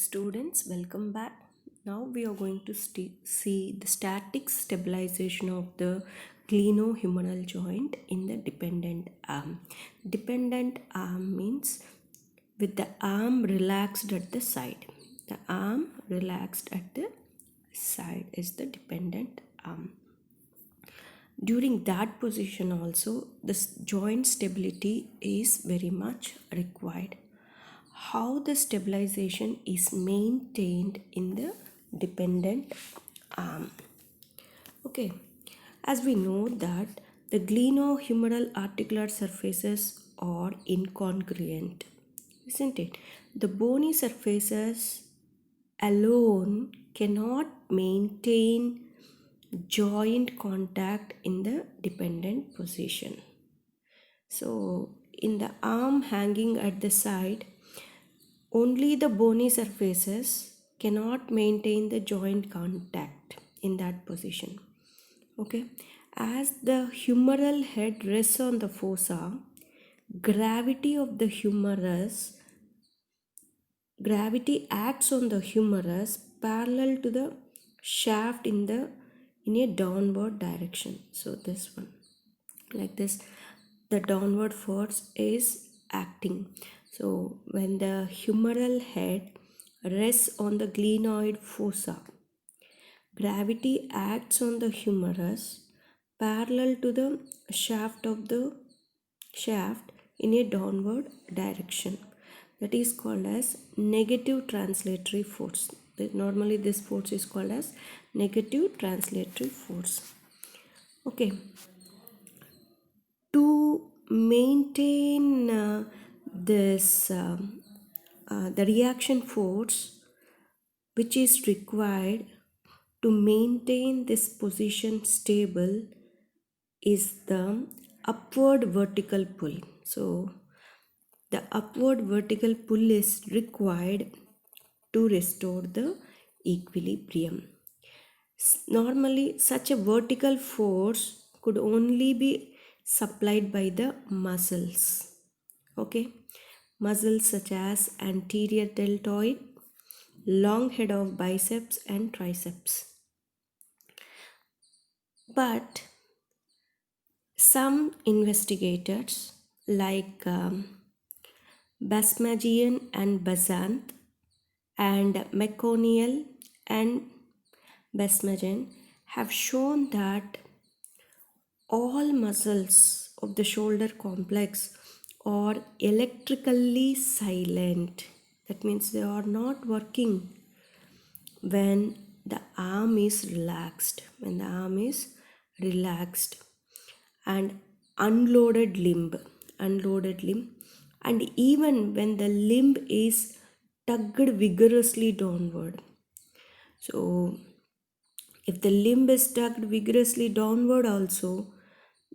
students, welcome back. Now we are going to see the static stabilization of the glenohumeral joint in the dependent arm. Dependent arm means with the arm relaxed at the side. The arm relaxed at the side is the dependent arm. During that position also, the joint stability is very much required. How the stabilization is maintained in the dependent arm. Okay, as we know that the glenohumeral articular surfaces are incongruent, isn't it? The bony surfaces alone cannot maintain joint contact in the dependent position. So in the arm hanging at the side, only the bony surfaces cannot maintain the joint contact in that position. Okay, as the humeral head rests on the fossa, gravity acts on the humerus parallel to the shaft in a downward direction. So this one, like this, the downward force is acting. So when the humeral head rests on the glenoid fossa, gravity acts on the humerus parallel to the shaft in a downward direction. That is called as negative translatory force. Normally this force is called as negative translatory force. Okay. To maintain the reaction force which is required to maintain this position stable is the upward vertical pull. So the upward vertical pull is required to restore the equilibrium. Normally such a vertical force could only be supplied by the muscles. Okay, muscles such as anterior deltoid, long head of biceps and triceps. But some investigators like Basmagian and Bazant and McConiel and Basmagian have shown that all muscles of the shoulder complex are electrically silent. That means they are not working when the arm is relaxed. When the arm is relaxed and unloaded limb, and even when the limb is tugged vigorously downward. So if the limb is tugged vigorously downward also,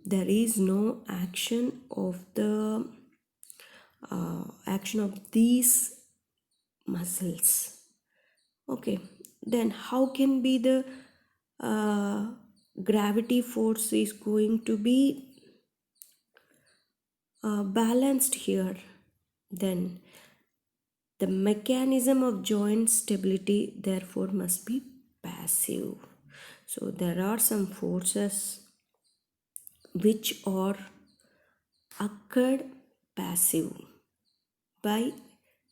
there is no action of these muscles. Okay, then how can be the gravity force is going to be balanced here? Then the mechanism of joint stability therefore must be passive. So there are some forces which are occurred passive by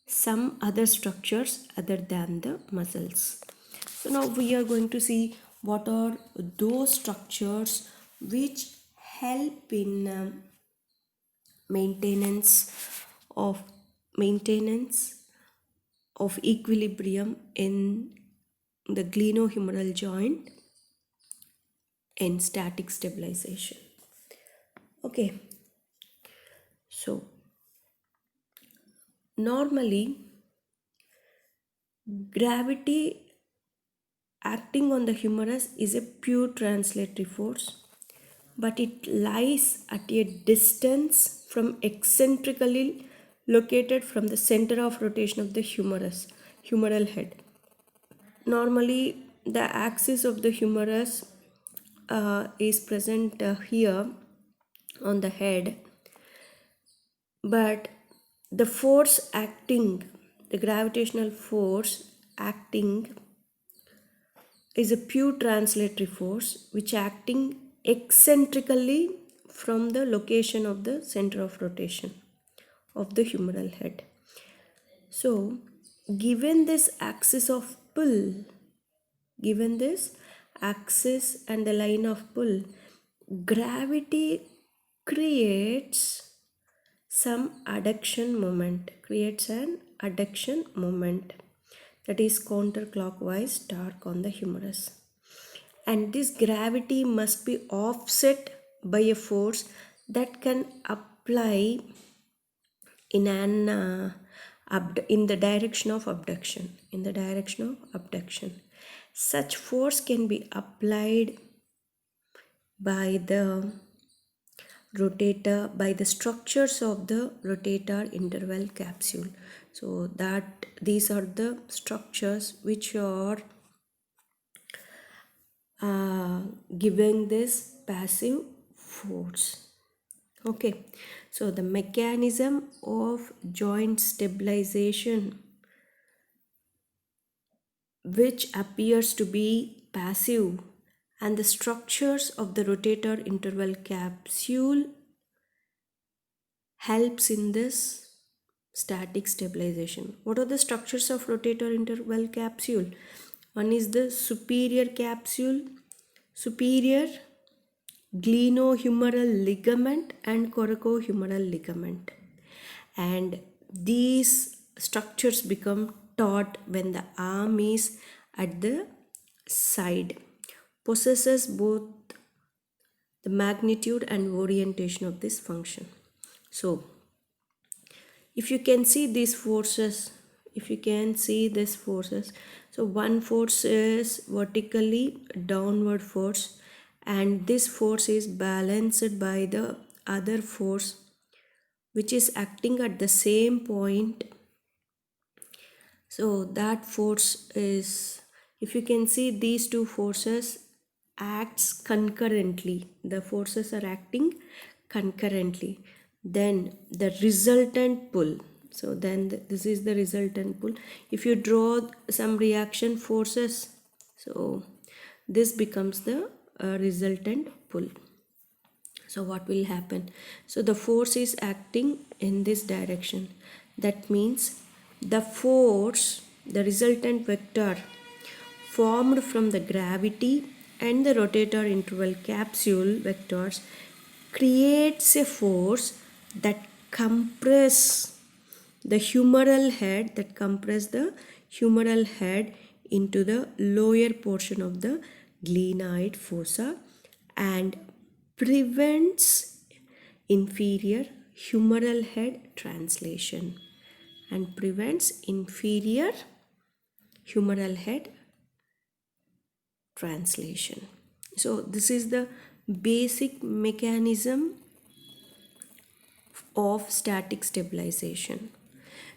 some other structures other than the muscles. So now we are going to see what are those structures which help in maintenance of equilibrium in the glenohumeral joint in static stabilization. Okay, so normally gravity acting on the humerus is a pure translatory force, but it lies at a distance from eccentrically located from the center of rotation of the humeral head. Normally the axis of the humerus is present here on the head, but the force acting, the gravitational force acting is a pure translatory force which acting eccentrically from the location of the center of rotation of the humeral head. So, given this axis of pull, given this axis and the line of pull, gravity creates some adduction moment, creates an adduction moment that is counterclockwise torque on the humerus. And this gravity must be offset by a force that can apply in an in the direction of abduction. Such force can be applied by the rotator, by the structures of the rotator interval capsule. So that these are the structures which are giving this passive force. Okay, so the mechanism of joint stabilization, which appears to be passive, and the structures of the rotator interval capsule helps in this static stabilization. What are the structures of rotator interval capsule? One is the superior capsule, superior glenohumeral ligament and coracohumeral ligament. And these structures become taut when the arm is at the side, possesses both the magnitude and orientation of this function. So if you can see these forces, so one force is vertically downward force, and this force is balanced by the other force which is acting at the same point. So that force is, if you can see, these two forces acts concurrently, the forces are acting concurrently. Then the resultant pull, so then this is the resultant pull. If you draw some reaction forces, so this becomes the resultant pull. So what will happen? So the force is acting in this direction. That means the force, the resultant vector formed from the gravity and the rotator interval capsule vectors creates a force that compress the humeral head, into the lower portion of the glenoid fossa and prevents inferior humeral head translation So this is the basic mechanism of static stabilization.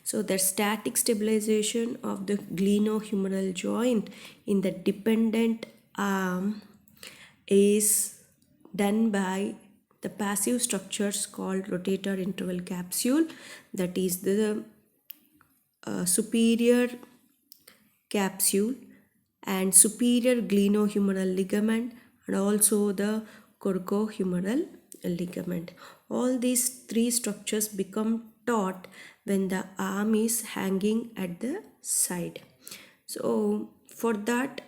So the static stabilization of the glenohumeral joint in the dependent arm is done by the passive structures called rotator interval capsule, that is the superior capsule and superior glenohumeral ligament and also the coracohumeral ligament. All these three structures become taut when the arm is hanging at the side. So for that,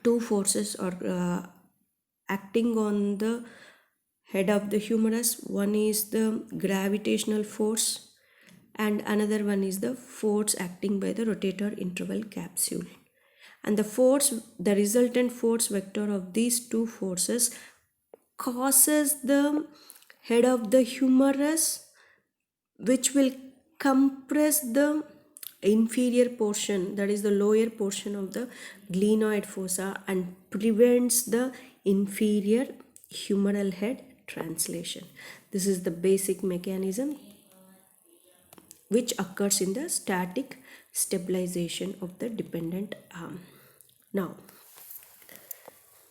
two forces are acting on the head of the humerus. One is the gravitational force and another one is the force acting by the rotator interval capsule. And the resultant force vector of these two forces causes the head of the humerus, which will compress the inferior portion, that is the lower portion of the glenoid fossa, and prevents the inferior humeral head translation. This is the basic mechanism which occurs in the static stabilization of the dependent arm. Now,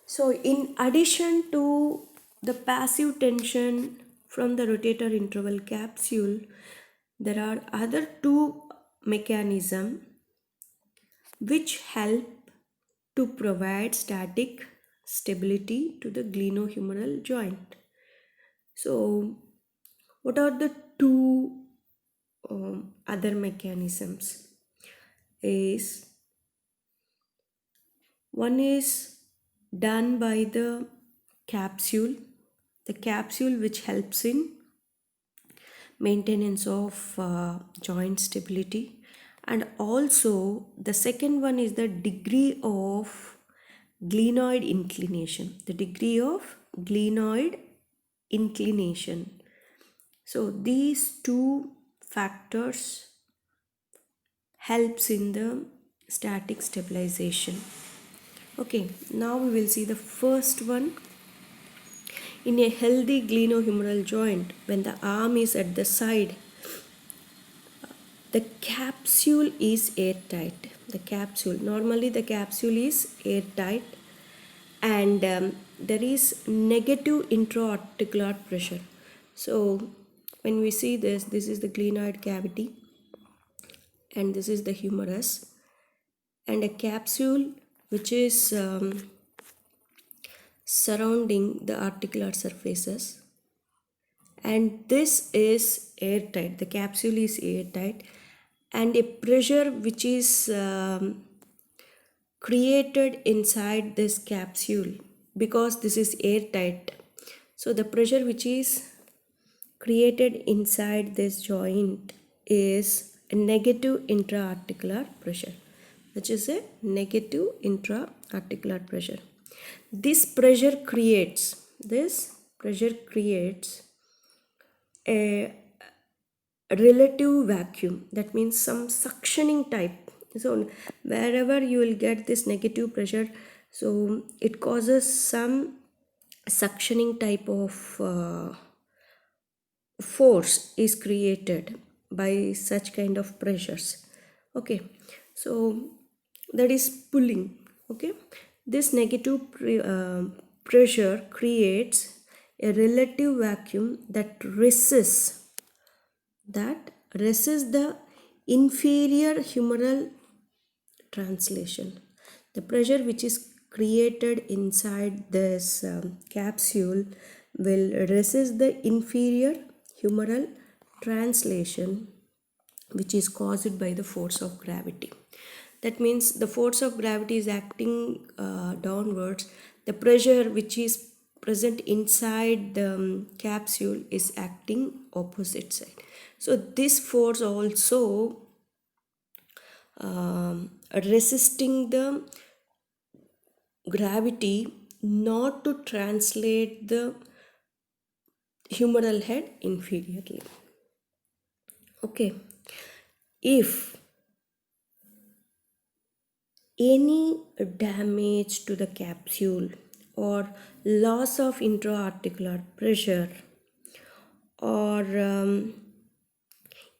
so in addition to the passive tension from the rotator interval capsule, there are other two mechanisms which help to provide static stability to the glenohumeral joint. So, what are the two other mechanisms? Is one is done by the capsule which helps in maintenance of joint stability, and also the second one is the degree of glenoid inclination. So these two factors helps in the static stabilization. Okay, now we will see the first one. In a healthy glenohumeral joint, when the arm is at the side, the capsule is airtight. Normally the capsule is airtight, and there is negative intra-articular pressure. So when we see this is the glenoid cavity, and this is the humerus, and a capsule which is surrounding the articular surfaces, and this is airtight. The capsule is airtight, and a pressure which is created inside this capsule, because this is airtight. So the pressure which is created inside this joint is a negative intra-articular pressure, which is a negative intra-articular pressure. This pressure creates a relative vacuum. That means some suctioning type. So wherever you will get this negative pressure, so it causes some suctioning type of force is created by such kind of pressures. Okay, so that is pulling. Okay, this negative pressure creates a relative vacuum that resists the inferior humeral translation. The pressure which is created inside this capsule will resist the inferior humeral translation, which is caused by the force of gravity. That means the force of gravity is acting downwards. The pressure which is present inside the capsule is acting opposite side. So this force also resisting the gravity not to translate the humeral head inferiorly. Okay, if any damage to the capsule or loss of intra-articular pressure or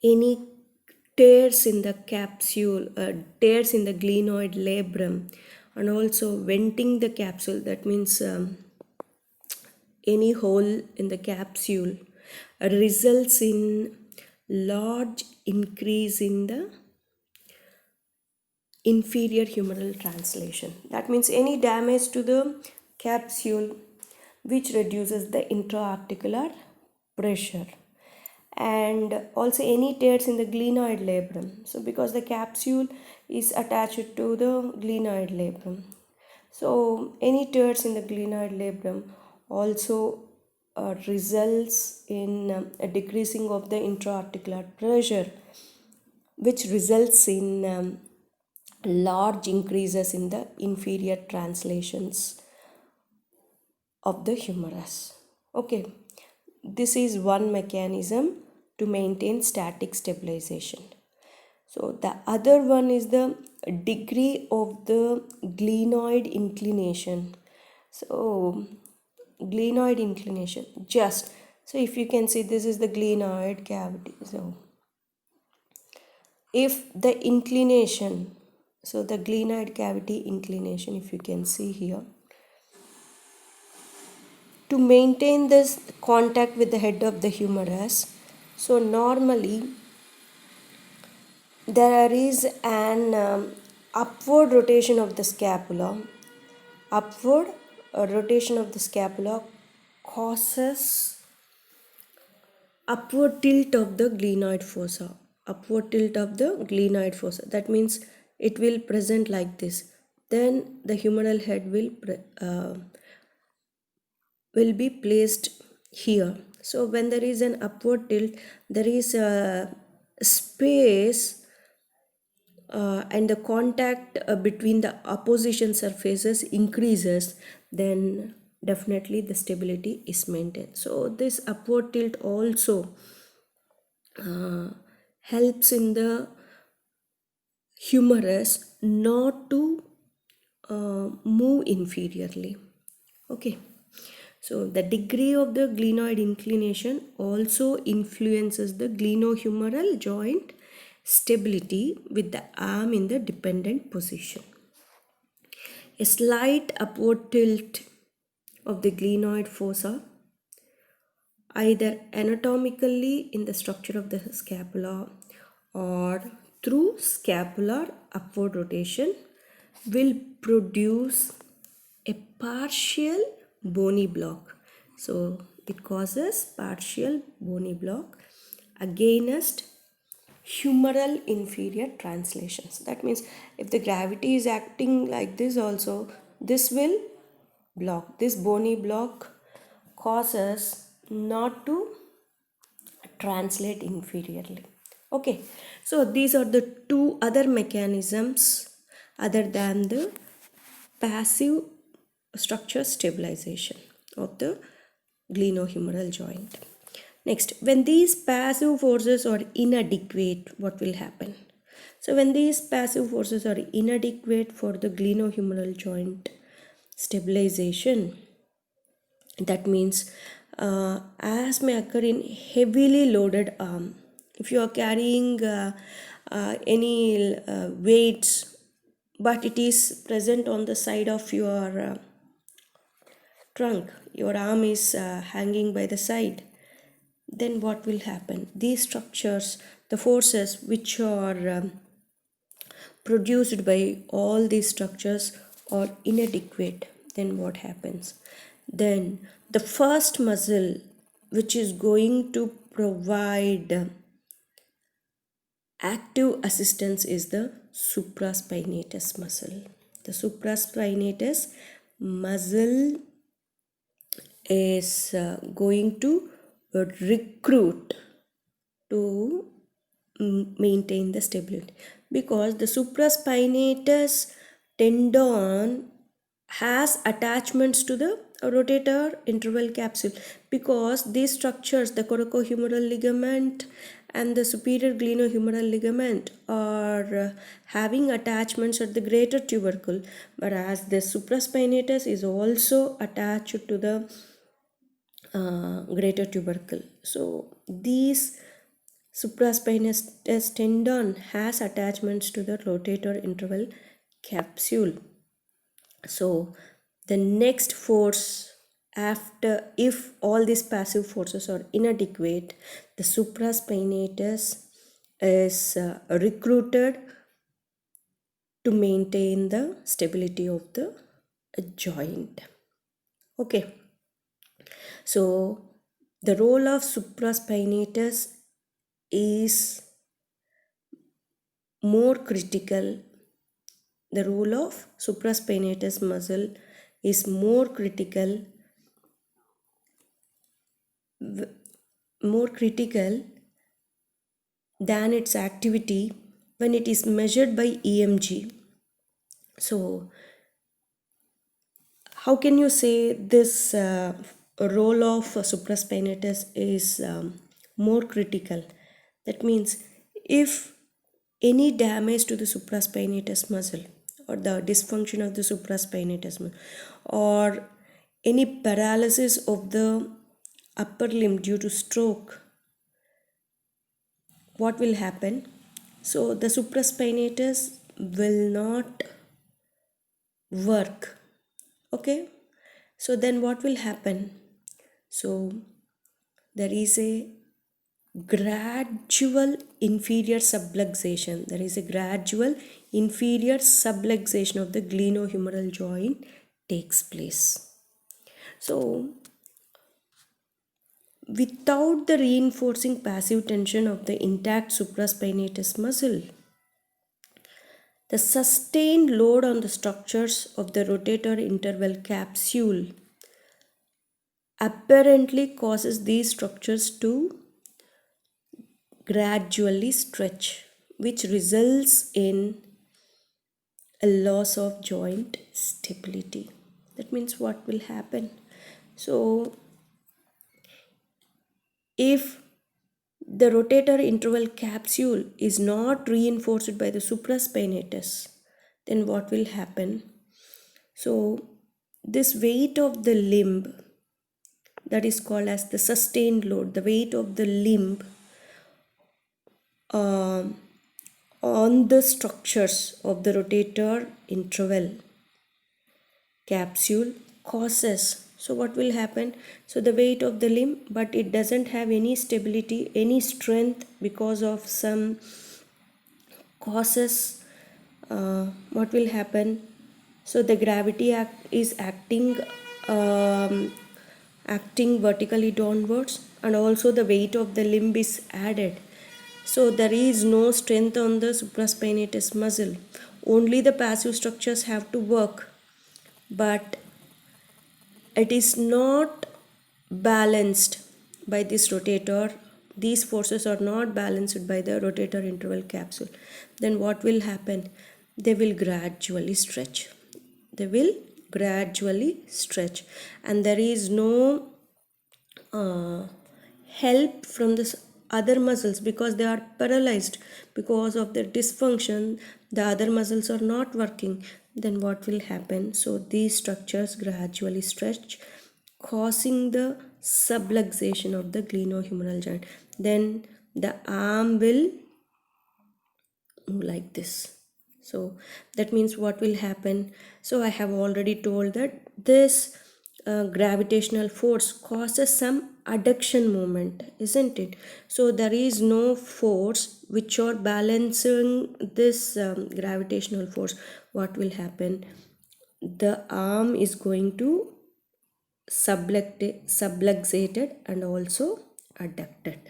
any tears in the capsule, tears in the glenoid labrum, and also venting the capsule, that means any hole in the capsule results in large increase in the inferior humeral translation. That means any damage to the capsule which reduces the intra-articular pressure, and also any tears in the glenoid labrum. So because the capsule is attached to the glenoid labrum, so any tears in the glenoid labrum also results in a decreasing of the intra-articular pressure, which results in large increases in the inferior translations of the humerus. Okay, this is one mechanism to maintain static stabilization. So the other one is the degree of the glenoid inclination. So glenoid inclination, so if you can see, this is the glenoid cavity. So if the inclination, so the glenoid cavity inclination, if you can see here, to maintain this contact with the head of the humerus, so normally there is an upward rotation of the scapula. Upward rotation of the scapula causes upward tilt of the glenoid fossa. Upward tilt of the glenoid fossa. That means it will present like this. Then the humeral head will be placed here. So when there is an upward tilt, there is a space and the contact between the opposition surfaces increases, then definitely the stability is maintained. So this upward tilt also helps in the humerus not to move inferiorly. Okay, so the degree of the glenoid inclination also influences the glenohumeral joint stability with the arm in the dependent position. A slight upward tilt of the glenoid fossa, either anatomically in the structure of the scapula or through scapular upward rotation, will produce a partial bony block. So it causes partial bony block against humeral inferior translations. That means if the gravity is acting like this also, this will block. This bony block causes not to translate inferiorly. Okay, so these are the two other mechanisms other than the passive structure stabilization of the glenohumeral joint. Next, when these passive forces are inadequate, what will happen? So when these passive forces are inadequate for the glenohumeral joint stabilization, that means as may occur in heavily loaded arm. If you are carrying any weights, but it is present on the side of your trunk, your arm is hanging by the side, then what will happen? These structures, the forces which are produced by all these structures are inadequate. Then what happens? Then the first muscle which is going to provide active assistance is the supraspinatus muscle. The supraspinatus muscle is going to recruit to maintain the stability, because the supraspinatus tendon has attachments to the rotator interval capsule, because these structures, the coracohumeral ligament and the superior glenohumeral ligament, are having attachments at the greater tubercle, whereas the supraspinatus is also attached to the greater tubercle. So these supraspinatus tendon has attachments to the rotator interval capsule. So the next force, after, if all these passive forces are inadequate, the supraspinatus is recruited to maintain the stability of the joint. Okay, so the role of supraspinatus is more critical. The role of supraspinatus muscle is more critical than its activity when it is measured by EMG. So how can you say this role of supraspinatus is more critical? That means if any damage to the supraspinatus muscle, or the dysfunction of the supraspinatus muscle, or any paralysis of the upper limb due to stroke, what will happen? So the supraspinatus will not work. Okay, so then what will happen? So there is a gradual inferior subluxation. There is a gradual inferior subluxation of the glenohumeral joint takes place. So, without the reinforcing passive tension of the intact supraspinatus muscle, the sustained load on the structures of the rotator interval capsule apparently causes these structures to gradually stretch, which results in a loss of joint stability. That means what will happen? So, if the rotator interval capsule is not reinforced by the supraspinatus, then what will happen? So, this weight of the limb, that is called as the sustained load, the weight of the limb on the structures of the rotator interval capsule causes. So what will happen? So the weight of the limb, but it doesn't have any stability, any strength because of some causes. What will happen? So the gravity is acting vertically downwards, and also the weight of the limb is added. So there is no strength on the supraspinatus muscle. Only the passive structures have to work, but it is not balanced by this rotator. These forces are not balanced by the rotator interval capsule. Then what will happen? They will gradually stretch. They will gradually stretch, and there is no help from the other muscles because they are paralyzed because of their dysfunction. The other muscles are not working. Then what will happen? So these structures gradually stretch, causing the subluxation of the glenohumeral joint. Then the arm will move like this. So that means what will happen? So I have already told that this gravitational force causes some adduction movement, isn't it? So there is no force which are balancing this gravitational force. What will happen? The arm is going to subluxated and also adducted.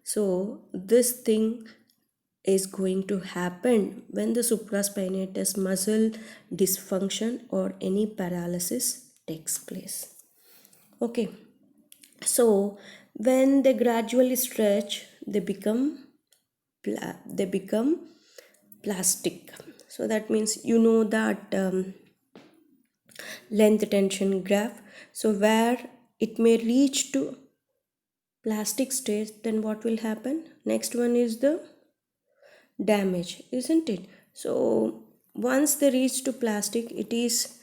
So this thing is going to happen when the supraspinatus muscle dysfunction or any paralysis takes place. Okay, so when they gradually stretch, they become plastic. So that means you know that length tension graph. So where it may reach to plastic stage, then what will happen? Next one is the damage, isn't it? So once they reach to plastic, it is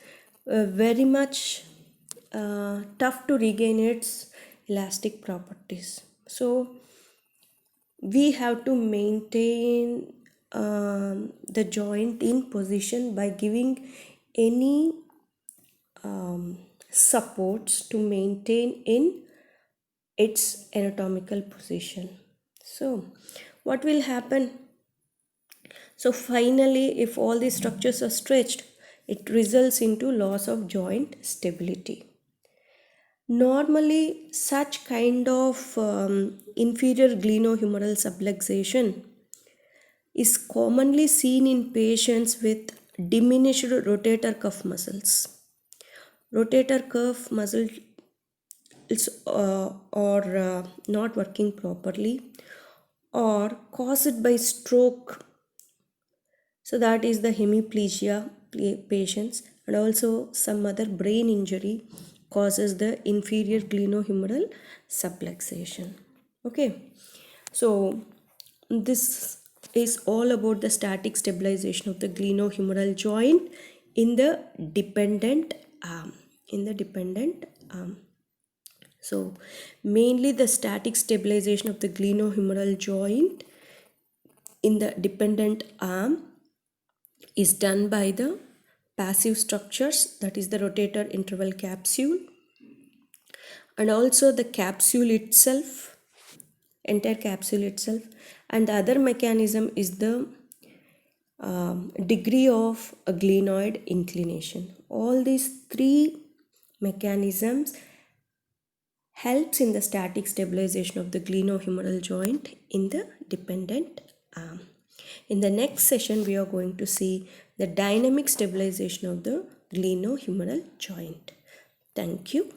very much tough to regain its elastic properties. So we have to maintain the joint in position by giving any supports to maintain in its anatomical position. So what will happen? So finally, if all these structures are stretched, it results into loss of joint stability. Normally, such kind of inferior glenohumeral subluxation is commonly seen in patients with diminished rotator cuff muscles. Rotator cuff muscles are not working properly or caused by stroke. So that is the hemiplegia patients, and also some other brain injury causes the inferior glenohumeral subluxation. Okay, so this is all about the static stabilization of the glenohumeral joint in the dependent arm. So mainly the static stabilization of the glenohumeral joint in the dependent arm is done by the passive structures, that is the rotator interval capsule, and also the capsule itself, entire capsule itself. And the other mechanism is the degree of a glenoid inclination. All these three mechanisms helps in the static stabilization of the glenohumeral joint in the dependent arm. In the next session, we are going to see the dynamic stabilization of the glenohumeral joint. Thank you.